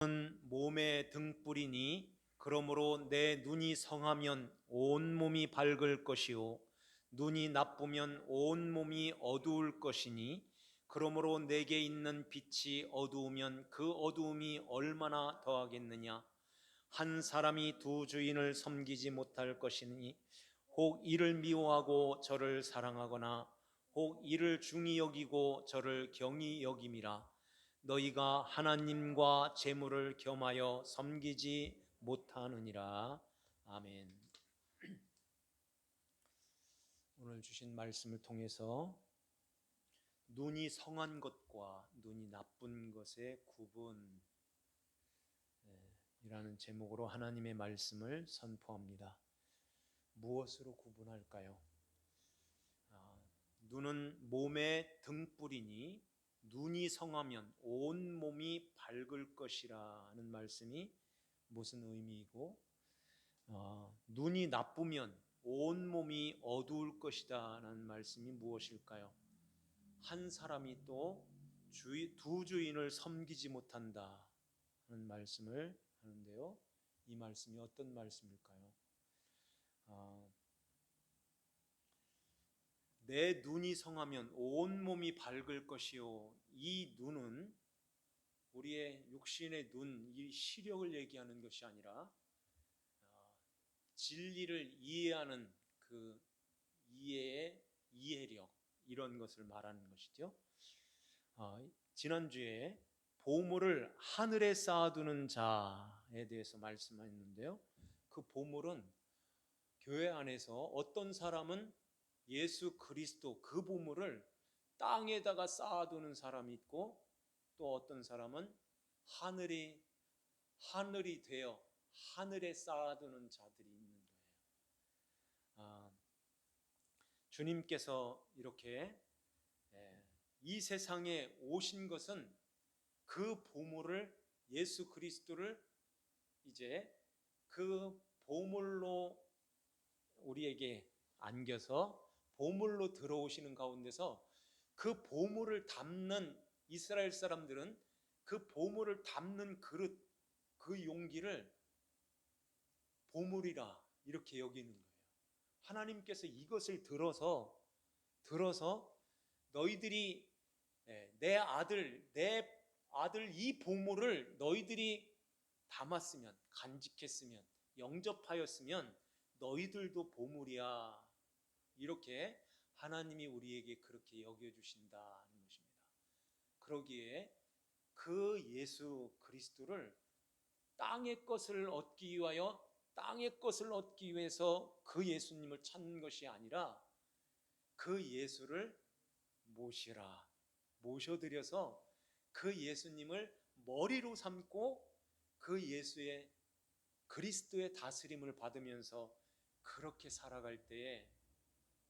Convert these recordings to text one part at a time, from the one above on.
눈은 몸의 등불이니 그러므로 내 눈이 성하면 온 몸이 밝을 것이요 눈이 나쁘면 온 몸이 어두울 것이니 그러므로 내게 있는 빛이 어두우면 그 어두움이 얼마나 더하겠느냐. 한 사람이 두 주인을 섬기지 못할 것이니 혹 이를 미워하고 저를 사랑하거나 혹 이를 중히 여기고 저를 경히 여김이라. 너희가 하나님과 재물을 겸하여 섬기지 못하느니라. 아멘. 오늘 주신 말씀을 통해서 눈이 성한 것과 눈이 나쁜 것의 구분 이라는 제목으로 하나님의 말씀을 선포합니다. 무엇으로 구분할까요? 눈은 몸의 등불이니 눈이 성하면 온 몸이 밝을 것이라는 말씀이 무슨 의미이고, 눈이 나쁘면 온 몸이 어두울 것이다라는 말씀이 무엇일까요? 한 사람이 또 두 주인을 섬기지 못한다는 말씀을 하는데요. 이 말씀이 어떤 말씀일까요? 내 눈이 성하면 온 몸이 밝을 것이요. 이 눈은 우리의 육신의 눈, 이 시력을 얘기하는 것이 아니라 진리를 이해하는 그 이해의 이해력, 이런 것을 말하는 것이죠. 지난주에 보물을 하늘에 쌓아두는 자에 대해서 말씀했는데요. 그 보물은 교회 안에서 어떤 사람은 예수 그리스도 그 보물을 땅에다가 쌓아두는 사람이 있고, 또 어떤 사람은 하늘이 되어 하늘에 쌓아두는 자들이 있는 거예요. 주님께서 이렇게 이 세상에 오신 것은 그 보물을, 예수 그리스도를 이제 그 보물로 우리에게 안겨서 보물로 들어오시는 가운데서 그 보물을 담는 이스라엘 사람들은 그 보물을 담는 그릇, 그 용기를 보물이라 이렇게 여기는 거예요. 하나님께서 이것을 들어서 너희들이 내 아들 이 보물을 너희들이 담았으면, 간직했으면, 영접하였으면 너희들도 보물이야. 이렇게 하나님이 우리에게 그렇게 여겨주신다는 것입니다. 그러기에 그 예수 그리스도를 땅의 것을 얻기 위해서 그 예수님을 찾는 것이 아니라 그 예수를 모셔드려서 그 예수님을 머리로 삼고 그 예수의 그리스도의 다스림을 받으면서 그렇게 살아갈 때에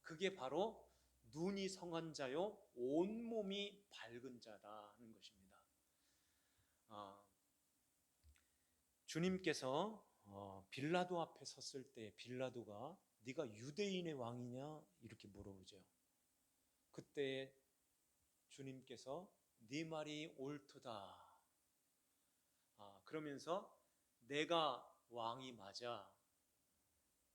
그게 바로 눈이 성한 자요 온몸이 밝은 자라는 것입니다. 주님께서 빌라도 앞에 섰을 때 빌라도가 네가 유대인의 왕이냐 이렇게 물어보죠. 그때 주님께서 네 말이 옳도다. 그러면서 내가 왕이 맞아.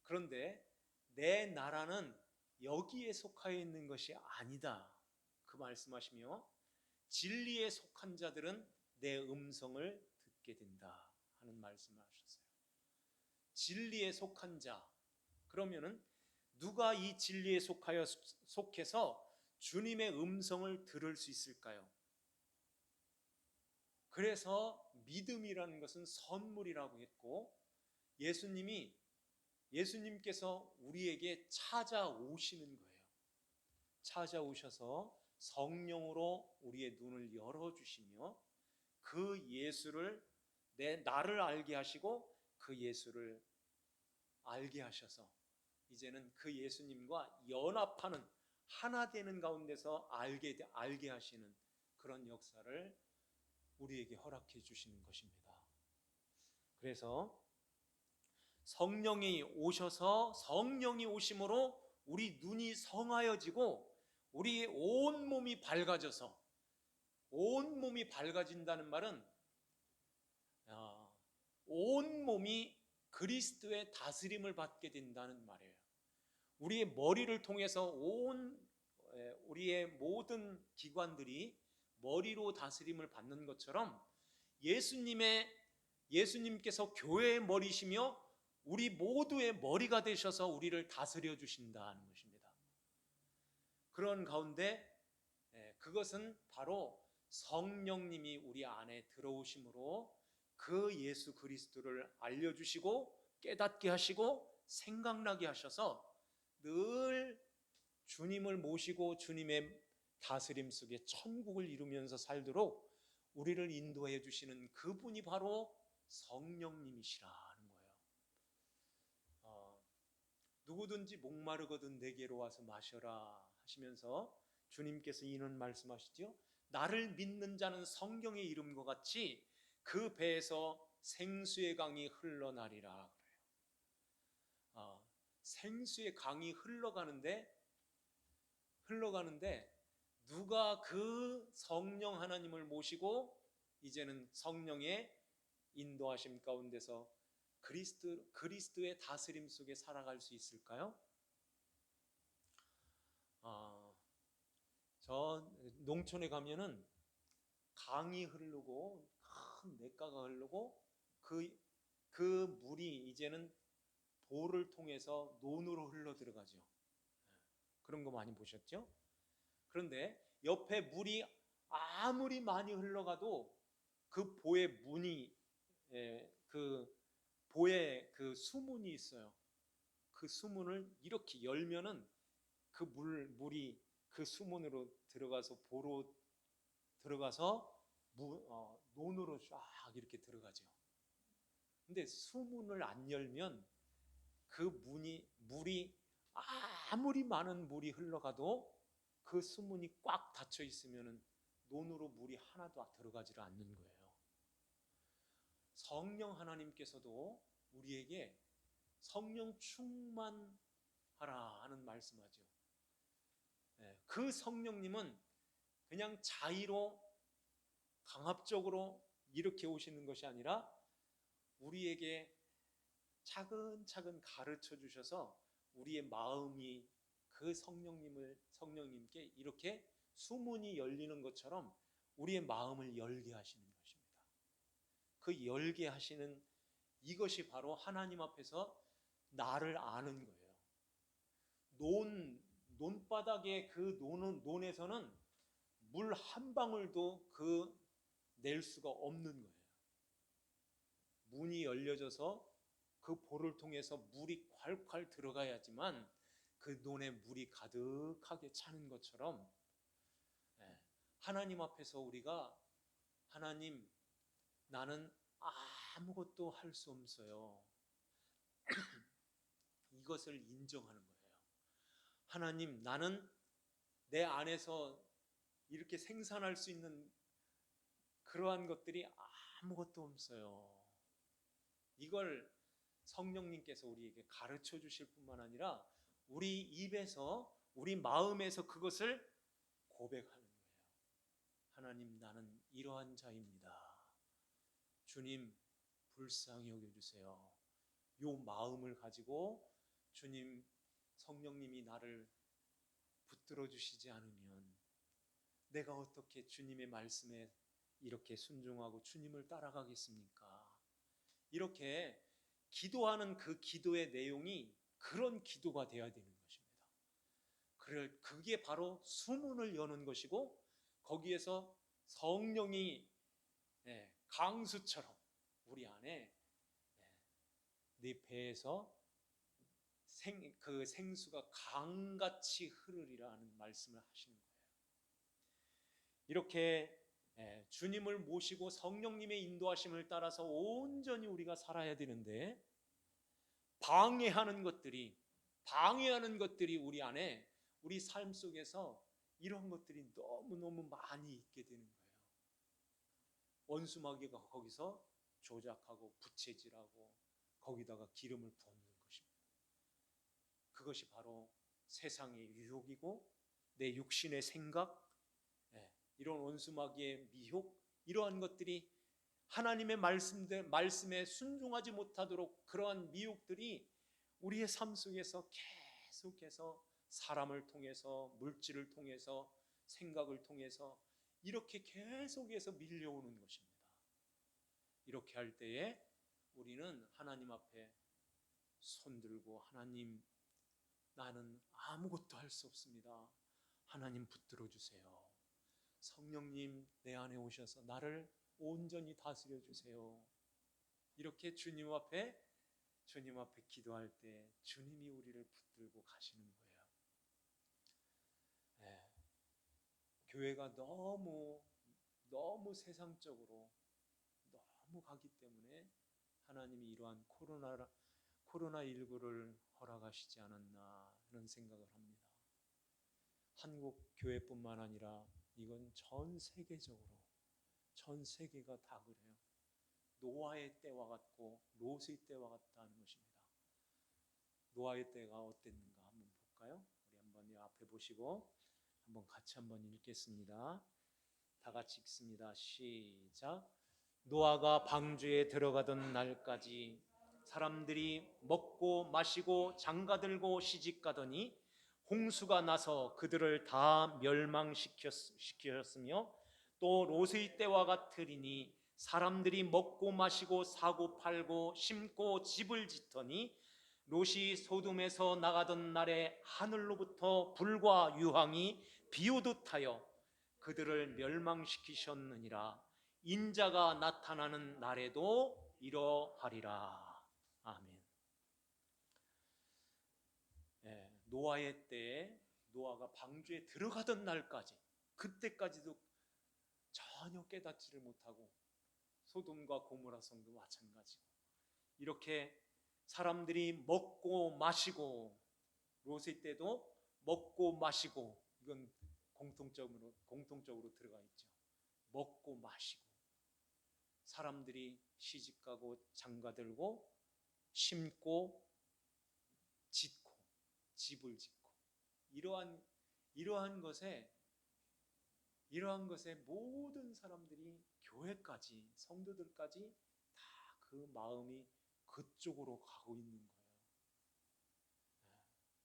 그런데 내 나라는 여기에 속하여 있는 것이 아니다. 그 말씀하시며 진리에 속한 자들은 내 음성을 듣게 된다 하는 말씀을 하셨어요. 진리에 속한 자. 그러면은 누가 이 진리에 속해서 주님의 음성을 들을 수 있을까요? 그래서 믿음이라는 것은 선물이라고 했고, 예수님께서 우리에게 찾아오시는 거예요. 찾아오셔서 성령으로 우리의 눈을 열어주시며 그 예수를 나를 알게 하시고 그 예수를 알게 하셔서 이제는 그 예수님과 연합하는, 하나 되는 가운데서 알게 하시는 그런 역사를 우리에게 허락해 주시는 것입니다. 그래서 성령이 오심으로 우리 눈이 성하여지고 우리 온몸이 밝아져서, 온몸이 밝아진다는 말은 온 몸이 그리스도의 다스림을 받게 된다는 말이에요. 우리의 머리를 통해서 우리의 모든 기관들이 머리로 다스림을 받는 것처럼 예수님께서 교회의 머리시며 우리 모두의 머리가 되셔서 우리를 다스려 주신다는 것입니다. 그런 가운데 그것은 바로 성령님이 우리 안에 들어오심으로 그 예수 그리스도를 알려주시고 깨닫게 하시고 생각나게 하셔서 늘 주님을 모시고 주님의 다스림 속에 천국을 이루면서 살도록 우리를 인도해 주시는 그분이 바로 성령님이시라는 거예요. 누구든지 목마르거든 내게로 와서 마셔라 하시면서 주님께서 이는 말씀하시죠. 나를 믿는 자는 성경의 이름과 같이 그 배에서 생수의 강이 흘러나리라 그래요. 생수의 강이 흘러가는데 누가 그 성령 하나님을 모시고 이제는 성령의 인도하심 가운데서 그리스도의 다스림 속에 살아갈 수 있을까요? 저 농촌에 가면은 강이 흐르고 큰 냇가가 흐르고 그 물이 이제는 보를 통해서 논으로 흘러 들어가죠. 그런 거 많이 보셨죠? 그런데 옆에 물이 아무리 많이 흘러가도 그 보의 문이 그 보에 그 수문이 있어요. 그 수문을 이렇게 열면은 그 물이 그 수문으로 들어가서 보로 들어가서 논으로 쫙 이렇게 들어가죠. 근데 수문을 안 열면 그 물이 아무리 많은 물이 흘러가도 그 수문이 꽉 닫혀 있으면 논으로 물이 하나도 들어가지를 않는 거예요. 성령 하나님께서도 우리에게 성령 충만하라 하는 말씀하죠. 그 성령님은 그냥 자의로 강압적으로 이렇게 오시는 것이 아니라 우리에게 차근차근 가르쳐 주셔서 우리의 마음이 그 성령님께 이렇게 수문이 열리는 것처럼 우리의 마음을 열게 하시는 것입니다. 그 열게 하시는 이것이 바로 하나님 앞에서 나를 아는 거예요. 논바닥에 그 논에서는 물 한 방울도 낼 수가 없는 거예요. 문이 열려져서 그 보를 통해서 물이 콸콸 들어가야지만 그 논에 물이 가득하게 차는 것처럼 하나님 앞에서 우리가 하나님 나는 아무것도 할 수 없어요. 이것을 인정하는 거예요. 하나님 나는 내 안에서 이렇게 생산할 수 있는 그러한 것들이 아무것도 없어요. 이걸 성령님께서 우리에게 가르쳐 주실 뿐만 아니라 우리 입에서 우리 마음에서 그것을 고백하는 거예요. 하나님 나는 이러한 자입니다. 주님 불쌍히 여겨주세요. 요 마음을 가지고 주님 성령님이 나를 붙들어 주시지 않으면 내가 어떻게 주님의 말씀에 이렇게 순종하고 주님을 따라가겠습니까? 이렇게 기도하는 그 기도의 내용이 그런 기도가 되어야 되는 것입니다. 그게 바로 수문을 여는 것이고 거기에서 성령이 강수처럼 우리 안에 네 배에서 그 생수가 강같이 흐르리라는 말씀을 하시는 거예요. 이렇게 주님을 모시고 성령님의 인도하심을 따라서 온전히 우리가 살아야 되는데 방해하는 것들이 우리 안에 우리 삶 속에서 이런 것들이 너무너무 많이 있게 되는 거예요. 원수마귀가 거기서 조작하고 부채질하고 거기다가 기름을 붓는 것입니다. 그것이 바로 세상의 유혹이고 내 육신의 생각, 이런 원수마귀의 미혹, 이러한 것들이 하나님의 말씀에 순종하지 못하도록 그러한 미혹들이 우리의 삶 속에서 계속해서 사람을 통해서, 물질을 통해서, 생각을 통해서 이렇게 계속해서 밀려오는 것입니다. 이렇게 할 때에 우리는 하나님 앞에 손들고, 하나님, 나는 아무것도 할 수 없습니다. 하나님 붙들어 주세요. 성령님 내 안에 오셔서 나를 온전히 다스려 주세요. 이렇게 주님 앞에 기도할 때 주님이 우리를 붙들고 가시는 거예요. 네. 교회가 너무 세상적으로 너무 가기 때문에 하나님이 이러한 코로나19를 허락하시지 않았나 하는 생각을 합니다. 한국 교회뿐만 아니라 이건 전 세계적으로, 전 세계가 다 그래요. 노아의 때와 같고 롯의 때와 같다는 것입니다. 노아의 때가 어땠는가 한번 볼까요? 우리 한번 이 앞에 보시고 한번 같이 한번 읽겠습니다. 다 같이 읽습니다. 시작. 노아가 방주에 들어가던 날까지 사람들이 먹고 마시고 장가들고 시집가더니 홍수가 나서 그들을 다 멸망시켰으며 또 롯의 때와 같으리니 사람들이 먹고 마시고 사고 팔고 심고 집을 짓더니 롯이 소돔에서 나가던 날에 하늘로부터 불과 유황이 비오듯 하여 그들을 멸망시키셨느니라. 인자가 나타나는 날에도 이러하리라. 아멘. 네, 노아의 때에 노아가 방주에 들어가던 날까지, 그때까지도 전혀 깨닫지를 못하고, 소돔과 고모라 성도 마찬가지고, 이렇게 사람들이 먹고 마시고, 롯의 때도 먹고 마시고, 이건 공통적으로 들어가 있죠. 먹고 마시고, 사람들이 시집가고 장가들고 심고 짓고 집을 짓고, 이러한 것에 모든 사람들이, 교회까지, 성도들까지 다 그 마음이 그쪽으로 가고 있는 거예요.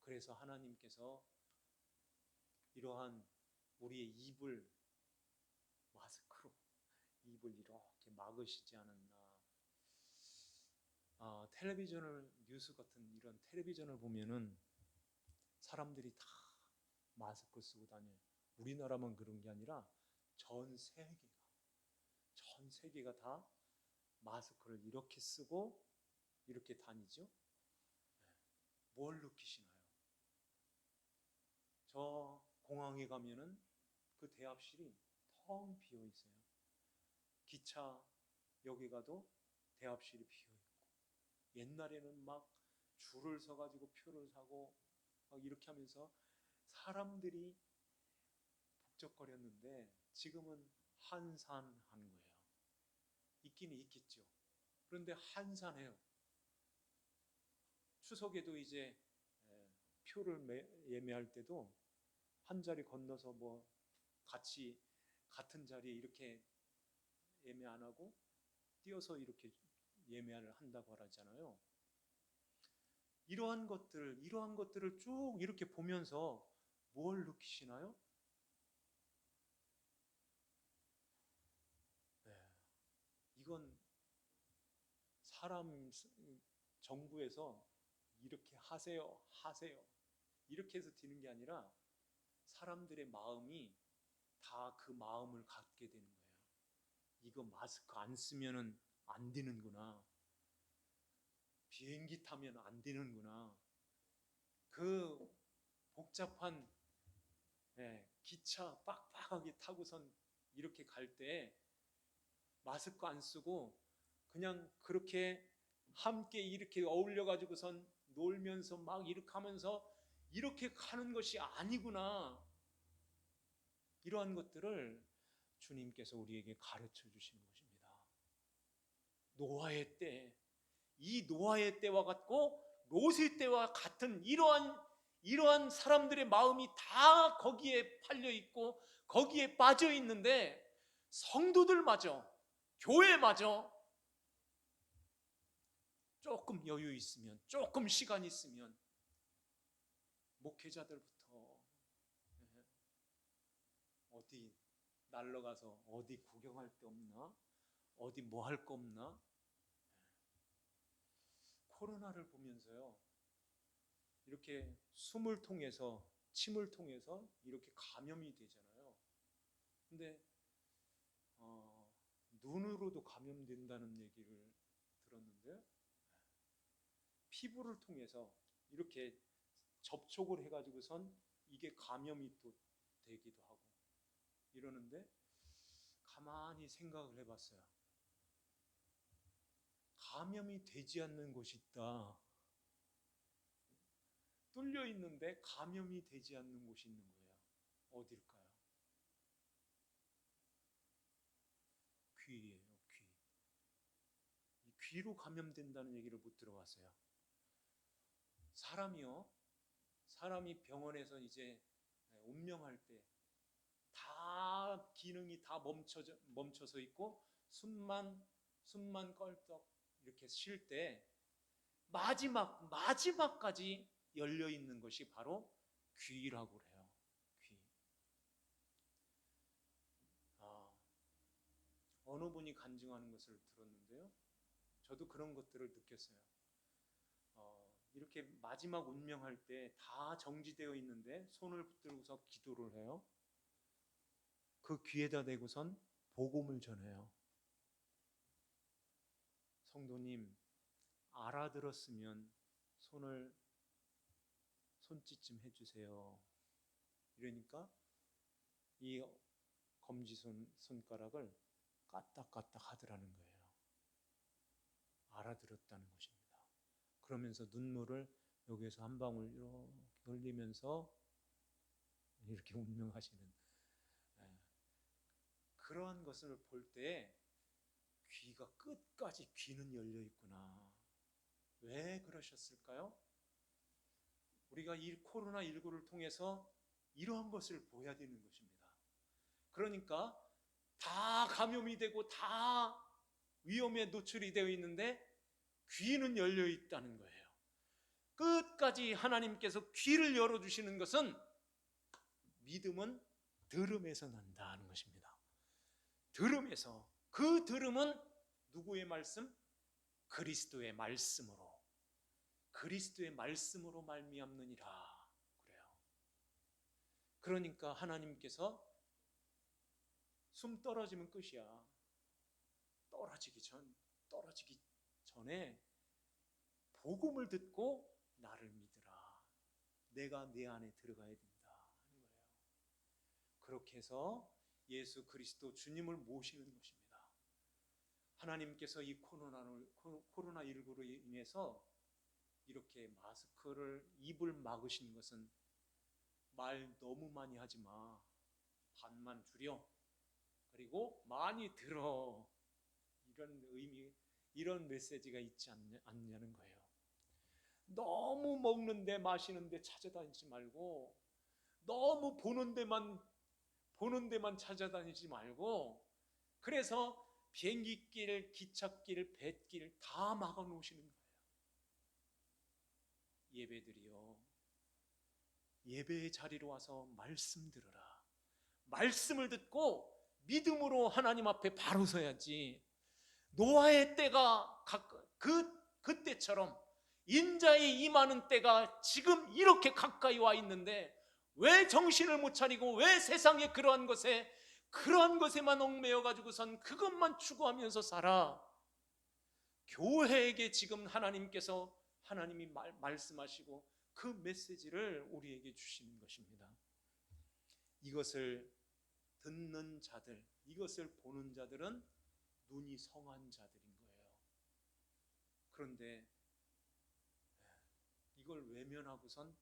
그래서 하나님께서 이러한 우리의 입을 마스크로 입을 이렇게 막으시지 않았나. 텔레비전을, 뉴스 같은 이런 텔레비전을 보면은 사람들이 다 마스크 쓰고 다녀요. 우리나라만 그런 게 아니라 전 세계가 다 마스크를 이렇게 쓰고 이렇게 다니죠. 뭘 느끼시나요? 저 공항에 가면은 그 대합실이 텅 비어 있어요. 기차 역에 가도 대합실이 비어 있고, 옛날에는 막 줄을 서가지고 표를 사고 막 이렇게 하면서 사람들이 북적거렸는데 지금은 한산한 거예요. 있기는 있겠죠. 그런데 한산해요. 추석에도 이제 표를 예매할 때도 한 자리 건너서 뭐 같은 자리에 이렇게 예매 안 하고 뛰어서 이렇게 예매를 한다고 하잖아요. 이러한 것들을 쭉 이렇게 보면서 뭘 느끼시나요? 네, 이건 정부에서 이렇게 하세요 이렇게 해서 되는 게 아니라 사람들의 마음이 다 그 마음을 갖게 되는 거예요. 이거 마스크 안 쓰면은 안 되는구나. 비행기 타면 안 되는구나. 그 복잡한 기차 빡빡하게 타고선 이렇게 갈 때 마스크 안 쓰고 그냥 그렇게 함께 이렇게 어울려 가지고선 놀면서 막 이렇게 하면서 이렇게 가는 것이 아니구나. 이러한 것들을 주님께서 우리에게 가르쳐 주시는 것입니다. 노아의 때, 이 노아의 때와 같고 롯의 때와 같은 이러한 사람들의 마음이 다 거기에 팔려 있고 거기에 빠져 있는데, 성도들마저 교회마저 조금 여유 있으면, 조금 시간 있으면 목회자들부터 어디 날러가서 어디 구경할 데 없나? 어디 뭐 할 거 없나? 코로나를 보면서요, 이렇게 숨을 통해서, 침을 통해서 이렇게 감염이 되잖아요. 근데 눈으로도 감염된다는 얘기를 들었는데, 피부를 통해서 이렇게 접촉을 해가지고선 이게 감염이 또 되기도 하고 이러는데, 가만히 생각을 해봤어요. 감염이 되지 않는 곳이 있다. 뚫려 있는데 감염이 되지 않는 곳이 있는 거예요. 어딜까요? 귀예요, 귀. 이 귀로 감염된다는 얘기를 못 들어봤어요. 사람이 병원에서 이제 운명할 때 다 기능이 다 멈춰서 있고 숨만 껄떡 이렇게 쉴 때 마지막까지 열려 있는 것이 바로 귀라고 그래요. 귀. 어느 분이 간증하는 것을 들었는데요, 저도 그런 것들을 느꼈어요. 이렇게 마지막 운명할 때 다 정지되어 있는데 손을 붙들고서 기도를 해요. 그 귀에다 대고선 복음을 전해요. 성도님, 알아들었으면 손짓 좀 해주세요. 이러니까 이 손가락을 까딱까딱 하더라는 거예요. 알아들었다는 것입니다. 그러면서 눈물을 여기에서 한 방울 이렇게 흘리면서 이렇게 운명하시는, 그러한 것을 볼 때 귀가 끝까지 귀는 열려 있구나. 왜 그러셨을까요? 우리가 이 코로나19를 통해서 이러한 것을 보여야 되는 것입니다. 그러니까 다 감염이 되고 다 위험에 노출이 되어 있는데 귀는 열려 있다는 거예요. 끝까지 하나님께서 귀를 열어주시는 것은, 믿음은 들음에서 난다는 것입니다. 들음에서. 그 들음은 누구의 말씀? 그리스도의 말씀으로 말미암느니라 그래요. 그러니까 하나님께서 숨 떨어지면 끝이야. 떨어지기 전에 복음을 듣고 나를 믿으라. 내가 내 안에 들어가야 된다 하는 거예요. 그렇게 해서 예수 그리스도 주님을 모시는 것입니다. 하나님께서 이 코로나19로 인해서 이렇게 입을 막으신 것은, 말 너무 많이 하지 마, 반만 줄여, 그리고 많이 들어, 이런 의미, 이런 메시지가 있지 않냐는 거예요. 너무 먹는데 마시는데 찾아다니지 말고, 너무 보는 데만 찾아다니지 말고, 그래서 비행기길, 기찻길, 뱃길 다 막아 놓으시는 거예요. 예배의 자리로 와서 말씀 들으라. 말씀을 듣고 믿음으로 하나님 앞에 바로 서야지. 노아의 때가 그때처럼 인자의 임하는 때가 지금 이렇게 가까이 와 있는데, 왜 정신을 못 차리고 왜 세상에 그러한 것에만 얽매여 가지고선 그것만 추구하면서 살아? 교회에게 지금 하나님이 말씀하시고 그 메시지를 우리에게 주시는 것입니다. 이것을 듣는 자들, 이것을 보는 자들은 눈이 성한 자들인 거예요. 그런데 이걸 외면하고선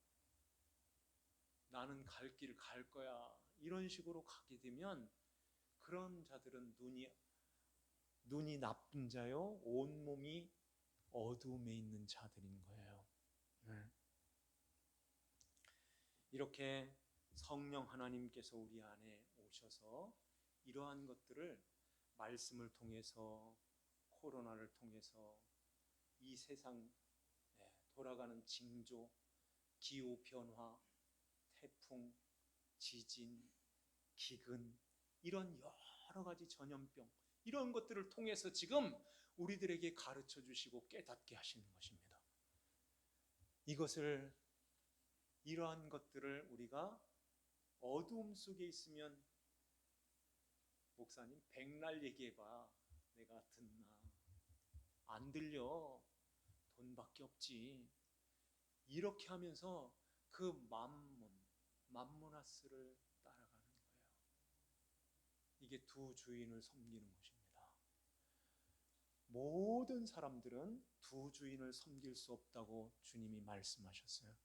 나는 갈 길 갈 거야, 이런 식으로 가게 되면, 그런 자들은 눈이 나쁜 자요, 온몸이 어두움에 있는 자들인 거예요. 이렇게 성령 하나님께서 우리 안에 오셔서 이러한 것들을 말씀을 통해서, 코로나를 통해서 이 세상 돌아가는 징조, 기후 변화, 태풍, 지진, 기근, 이런 여러 가지 전염병, 이런 것들을 통해서 지금 우리들에게 가르쳐 주시고 깨닫게 하시는 것입니다. 이러한 것들을 우리가 어두움 속에 있으면, 목사님 백날 얘기해봐, 내가 듣나? 안 들려, 돈밖에 없지, 이렇게 하면서 그 맘모나스를 따라가는 거예요. 이게 두 주인을 섬기는 것입니다. 모든 사람들은 두 주인을 섬길 수 없다고 주님이 말씀하셨어요.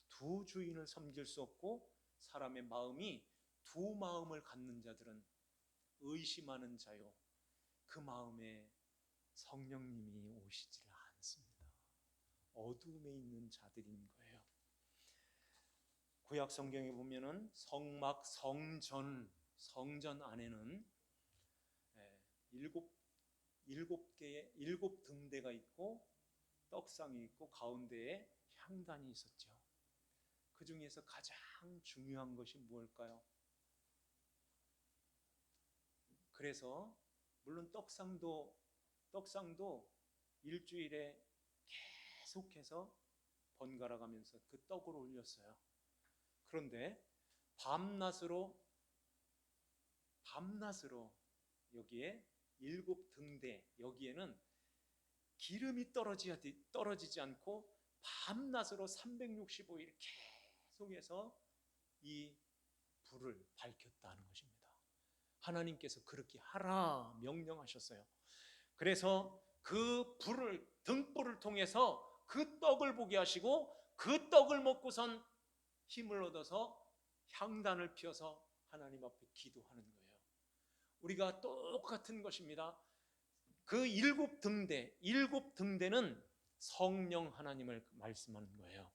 두 주인을 섬길 수 없고, 사람의 마음이 두 마음을 갖는 자들은 의심하는 자요, 그 마음에 성령님이 오시지를 않습니다. 어두움에 있는 자들인 거예요. 구약 성경에 보면은 성막, 성전 안에는 일곱 등대가 있고 떡상이 있고 가운데에 향단이 있었죠. 그 중에서 가장 중요한 것이 무엇일까요? 그래서 물론 떡상도 일주일에 계속해서 번갈아 가면서 그 떡을 올렸어요. 그런데 밤낮으로 여기에 일곱 등대, 여기에는 기름이 떨어지지 않고 밤낮으로 365일 계속해서 이 불을 밝혔다는 것입니다. 하나님께서 그렇게 하라 명령하셨어요. 그래서 그 등불을 통해서 그 떡을 보게 하시고, 그 떡을 먹고선 힘을 얻어서 향단을 피워서 하나님 앞에 기도하는 거예요. 우리가 똑같은 것입니다. 그 일곱 등대는 성령 하나님을 말씀하는 거예요.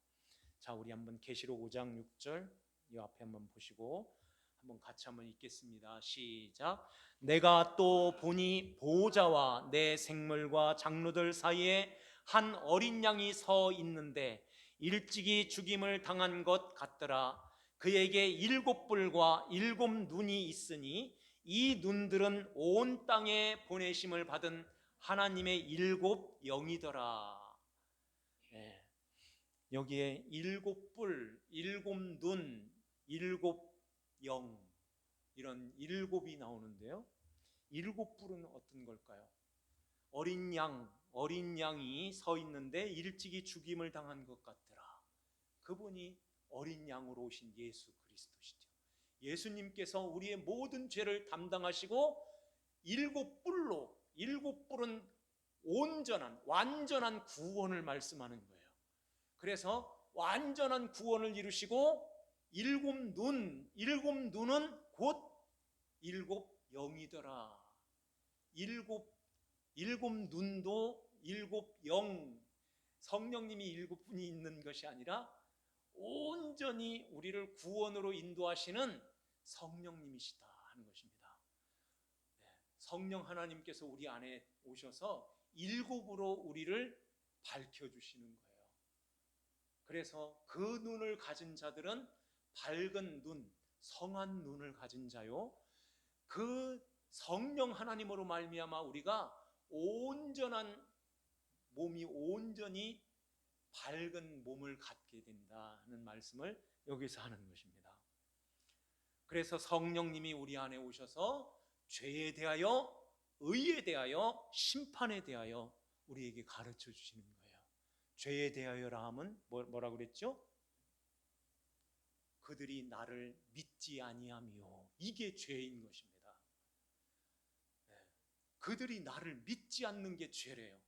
자, 우리 한번 계시록 5장 6절 이 앞에 한번 보시고 한번 같이 한번 읽겠습니다. 시작. 내가 또 보니 보호자와 내 생물과 장로들 사이에 한 어린 양이 서 있는데 일찍이 죽임을 당한 것 같더라. 그에게 일곱 뿔과 일곱 눈이 있으니 이 눈들은 온 땅에 보내심을 받은 하나님의 일곱 영이더라. 네. 여기에 일곱 뿔, 일곱 눈, 일곱 영, 이런 일곱이 나오는데요. 일곱 뿔은 어떤 걸까요? 어린 양이 서 있는데 일찍이 죽임을 당한 것 같더라. 그분이 어린 양으로 오신 예수 그리스도시죠. 예수님께서 우리의 모든 죄를 담당하시고 일곱 뿔은 완전한 구원을 말씀하는 거예요. 그래서 완전한 구원을 이루시고 일곱 눈은 곧 일곱 영이더라. 일곱 눈도 일곱 영, 성령님이 일곱 분이 있는 것이 아니라 온전히 우리를 구원으로 인도하시는 성령님이시다 하는 것입니다. 성령 하나님께서 우리 안에 오셔서 일곱으로 우리를 밝혀주시는 거예요. 그래서 그 눈을 가진 자들은 밝은 눈, 성한 눈을 가진 자요, 그 성령 하나님으로 말미암아 우리가 몸이 온전히 밝은 몸을 갖게 된다는 말씀을 여기서 하는 것입니다. 그래서 성령님이 우리 안에 오셔서 죄에 대하여, 의에 대하여, 심판에 대하여 우리에게 가르쳐 주시는 거예요. 죄에 대하여라 함은 뭐라 그랬죠? 그들이 나를 믿지 아니하며, 이게 죄인 것입니다. 그들이 나를 믿지 않는 게 죄래요.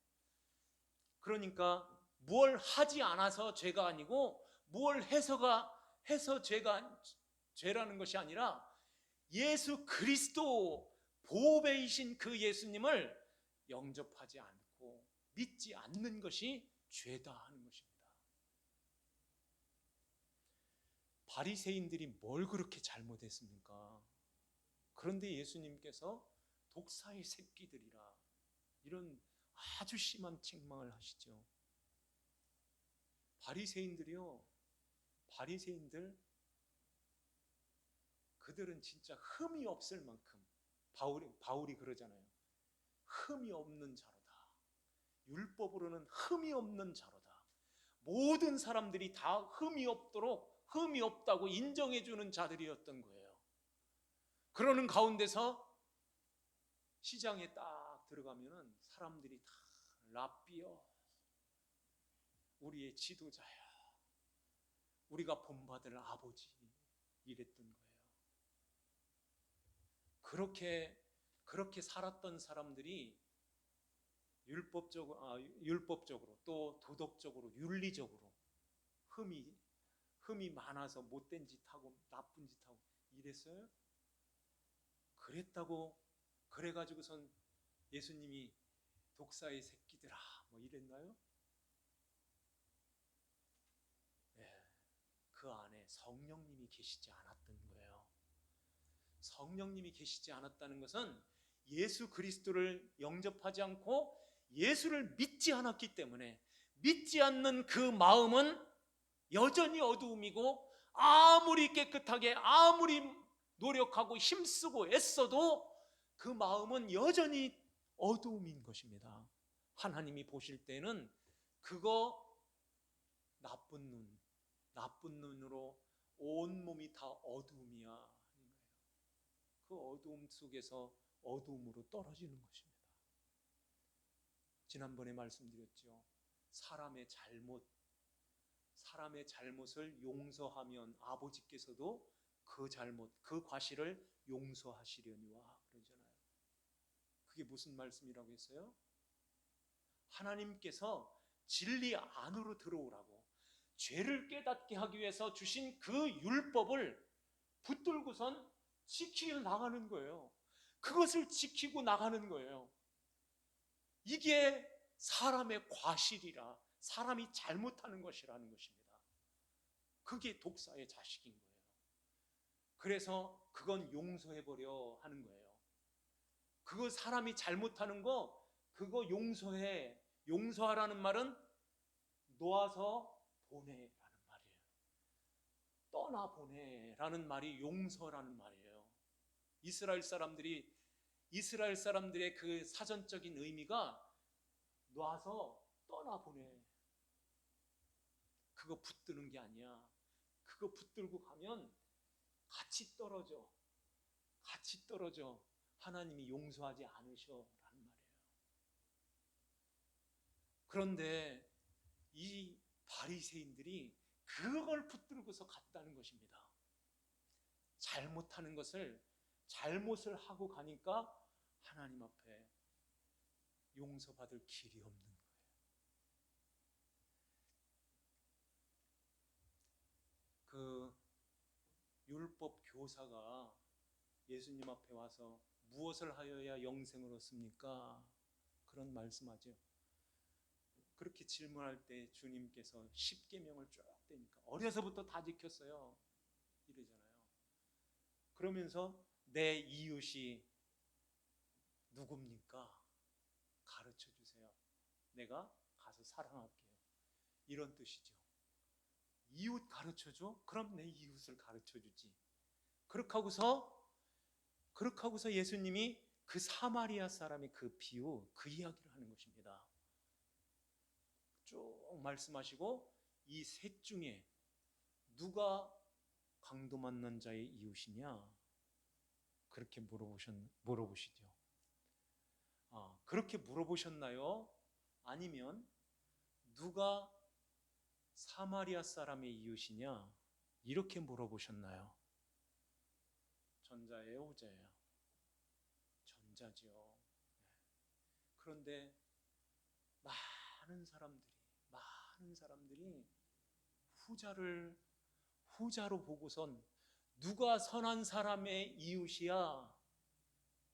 그러니까 뭘 하지 않아서 죄가 아니고, 뭘 해서 죄라는 것이 아니라 예수 그리스도 보배이신 그 예수님을 영접하지 않고 믿지 않는 것이 죄다 하는 것입니다. 바리새인들이 뭘 그렇게 잘못했습니까? 그런데 예수님께서 독사의 새끼들이라, 이런 아주 심한 책망을 하시죠. 바리새인들이요, 바리새인들, 그들은 진짜 흠이 없을 만큼, 바울이 그러잖아요. 흠이 없는 자로다. 율법으로는 흠이 없는 자로다. 모든 사람들이 다 흠이 없도록, 흠이 없다고 인정해주는 자들이었던 거예요. 그러는 가운데서 시장에 딱 들어가면은 사람들이 다 랍비여, 우리의 지도자야, 우리가 본받을 아버지, 이랬던 거예요. 그렇게 살았던 사람들이 율법적으로 또 도덕적으로, 윤리적으로 흠이 많아서 못된 짓하고 나쁜 짓하고 이랬어요? 그래가지고선 예수님이 독사의 새끼들아 뭐 이랬나요? 네, 그 안에 성령님이 계시지 않았던 거예요. 성령님이 계시지 않았다는 것은 예수 그리스도를 영접하지 않고 예수를 믿지 않았기 때문에, 믿지 않는 그 마음은 여전히 어두움이고, 아무리 깨끗하게 아무리 노력하고 힘쓰고 애써도 그 마음은 여전히 어두움인 것입니다. 하나님이 보실 때는 그거 나쁜 눈으로 온몸이 다 어두움이야 하는 거예요. 그 어두움 속에서 어두움으로 떨어지는 것입니다. 지난번에 말씀드렸죠. 사람의 잘못을 용서하면 아버지께서도 그 과실을 용서하시려니와 그러잖아요. 그게 무슨 말씀이라고 했어요? 하나님께서 진리 안으로 들어오라고 죄를 깨닫게 하기 위해서 주신 그 율법을 붙들고선 지키려 나가는 거예요. 그것을 지키고 나가는 거예요. 이게 사람의 과실이라, 사람이 잘못하는 것이라는 것입니다. 그게 독사의 자식인 거예요. 그래서 그건 용서해버려 하는 거예요. 그거 사람이 잘못하는 거, 그거 용서하라는 말은 놓아서 보내라는 말이에요. 떠나보내라는 말이 용서라는 말이에요. 이스라엘 사람들의 그 사전적인 의미가 놔서 떠나보내. 그거 붙드는 게 아니야. 그거 붙들고 가면 같이 떨어져. 하나님이 용서하지 않으셔라는 말이에요. 그런데 이 바리새인들이 그걸 붙들고서 갔다는 것입니다. 잘못을 하고 가니까 하나님 앞에 용서받을 길이 없는 거예요. 그 율법 교사가 예수님 앞에 와서 무엇을 하여야 영생을 얻습니까? 그런 말씀하죠. 그렇게 질문할 때 주님께서 십계명을 쭉 대니까 어려서부터 다 지켰어요 이러잖아요. 그러면서 내 이웃이 누굽니까? 가르쳐 주세요. 내가 가서 사랑할게요. 이런 뜻이죠. 이웃 가르쳐 줘? 그럼 내 이웃을 가르쳐 주지. 그렇게 하고서 예수님이 그 사마리아 사람의 그 비유, 그 이야기를 하는 것입니다. 쭉 말씀하시고 이 셋 중에 누가 강도 만난 자의 이웃이냐? 그렇게 물어보시죠. 그렇게 물어보셨나요? 아니면 누가 사마리아 사람의 이웃이냐? 이렇게 물어보셨나요? 전자예요, 후자예요? 전자죠. 그런데 많은 사람들이 후자로 보고선 누가 선한 사람의 이웃이야?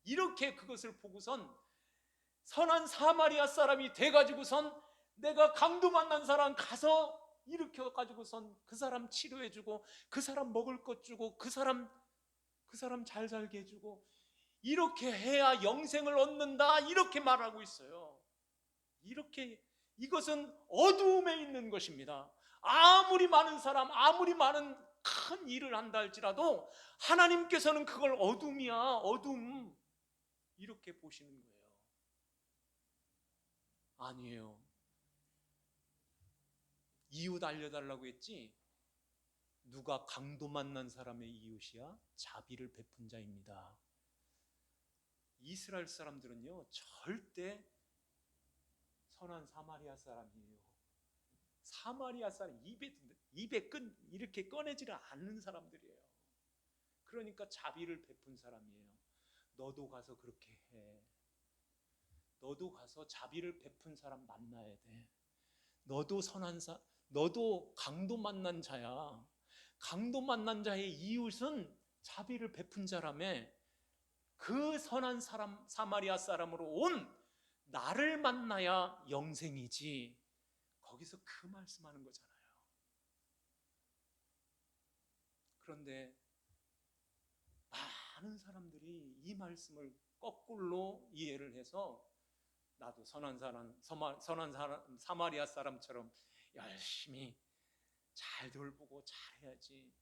이렇게 그것을 보고선 선한 사마리아 사람이 돼가지고선 내가 강도 만난 사람 가서 일으켜가지고선 그 사람 치료해주고 그 사람 먹을 것 주고 그 사람 잘 살게 해주고 이렇게 해야 영생을 얻는다, 이렇게 말하고 있어요. 이것은 어두움에 있는 것입니다. 아무리 많은 사람, 아무리 많은 큰 일을 한다 할지라도 하나님께서는 그걸 어둠이야, 어둠, 이렇게 보시는 거예요. 아니에요. 이웃 알려달라고 했지, 누가 강도 만난 사람의 이웃이야? 자비를 베푼 자입니다. 이스라엘 사람들은요, 절대 선한 사마리아 사람이에요. 사마리아 사람 입에 이렇게 꺼내지를 않는 사람들이에요. 그러니까 자비를 베푼 사람이에요. 너도 가서 그렇게 해. 너도 가서 자비를 베푼 사람 만나야 돼. 너도 강도 만난 자야. 강도 만난 자의 이웃은 자비를 베푼 자라며, 그 선한 사람, 사마리아 사람으로 온 나를 만나야 영생이지. 거기서 그 말씀하는 거잖아요. 그런데 많은 사람들이 이 말씀을 거꾸로 이해를 해서 나도 선한 사람, 사마리아 사람처럼 열심히 잘 돌보고 잘해야지.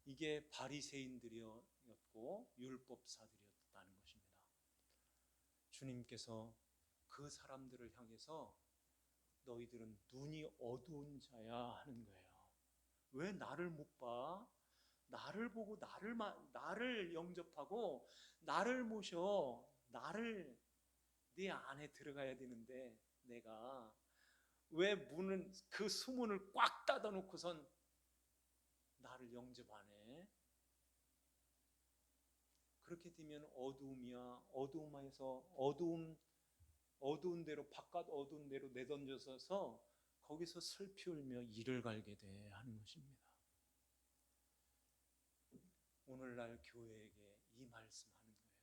이게 바리새인들이었고 율법사들이었다는 것입니다. 주님께서 그 사람들을 향해서 너희들은 눈이 어두운 자야 하는 거예요. 왜 나를 못 봐? 나를 보고 나를 영접하고 나를 모셔. 나를 네 안에 들어가야 되는데 내가 왜 그 수문을 꽉 닫아 놓고선 나를 영접 안 해? 그렇게 되면 어두움이야. 어두움에서 어두운 데로, 바깥 어두운 데로 내던져서 거기서 슬피 울며 이를 갈게 돼 하는 것입니다. 오늘날 교회에게 이 말씀하는 거예요.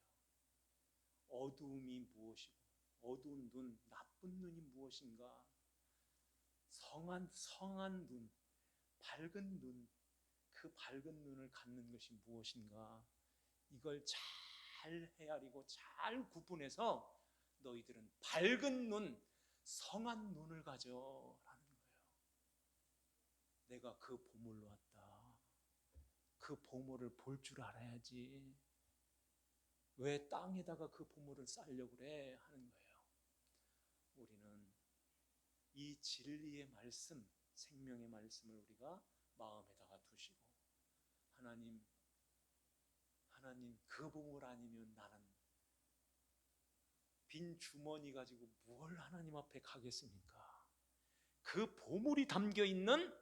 어두움이 무엇이고, 어두운 눈, 나쁜 눈이 무엇인가? 성한 눈, 밝은 눈, 그 밝은 눈을 갖는 것이 무엇인가? 이걸 잘 헤아리고 잘 구분해서 너희들은 밝은 눈, 성한 눈을 가져라는 거예요. 내가 그 보물로 왔다. 그 보물을 볼 줄 알아야지. 왜 땅에다가 그 보물을 쌓으려고 그래? 하는 거예요. 우리는 이 진리의 말씀, 생명의 말씀을 우리가 마음에다가 두시고, 하나님 그 보물 아니면 나는 빈 주머니 가지고 뭘 하나님 앞에 가겠습니까? 그 보물이 담겨 있는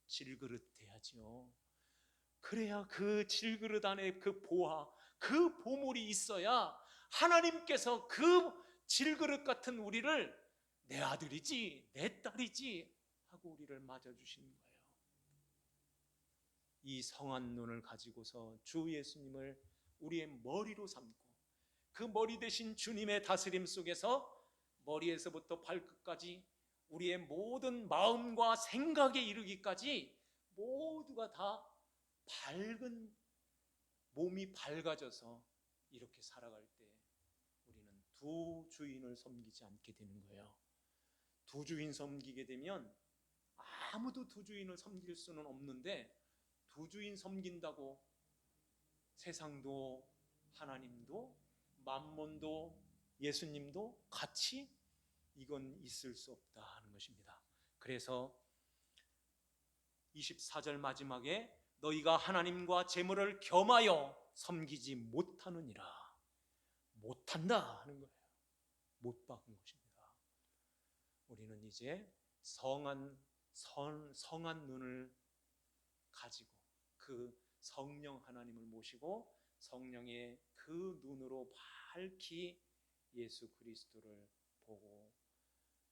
질그릇 돼야지요. 그래야 그 질그릇 안에 그 보화, 그 보물이 있어야 하나님께서 그 질그릇 같은 우리를 내 아들이지, 내 딸이지 하고 우리를 맞아주시는 거예요. 이 성한 눈을 가지고서 주 예수님을 우리의 머리로 삼고, 그 머리 대신 주님의 다스림 속에서 머리에서부터 발끝까지 우리의 모든 마음과 생각에 이르기까지 모두가 다 밝은, 몸이 밝아져서 이렇게 살아갈 때 우리는 두 주인을 섬기지 않게 되는 거예요. 두 주인 섬기게 되면 아무도 두 주인을 섬길 수는 없는데, 두 주인 섬긴다고 세상도 하나님도 만몬도 예수님도 같이, 이건 있을 수 없다 하는 것입니다. 그래서 24절 마지막에 너희가 하나님과 재물을 겸하여 섬기지 못하느니라. 못한다 하는 거예요. 못 박은 것입니다. 우리는 이제 성한 눈을 가지고 그 성령 하나님을 모시고 성령의 그 눈으로 밝히 예수 그리스도를 보고,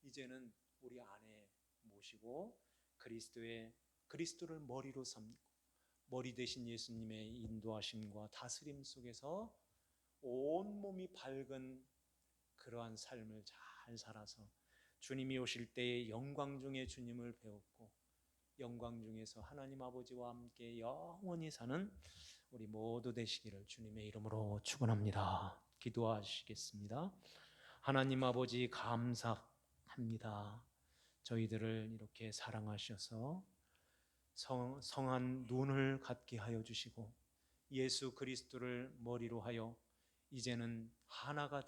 이제는 우리 안에 모시고 그리스도를 머리로 삼고 머리 대신 예수님의 인도하심과 다스림 속에서 온몸이 밝은 그러한 삶을 잘 살아서 주님이 오실 때의 영광 중에 주님을 배웠고 영광 중에서 하나님 아버지와 함께 영원히 사는 우리 모두 되시기를 주님의 이름으로 축원합니다. 기도하시겠습니다. 하나님 아버지 감사합니다. 저희들을 이렇게 사랑하셔서 성한 눈을 갖게 하여 주시고 예수 그리스도를 머리로 하여 이제는 하나가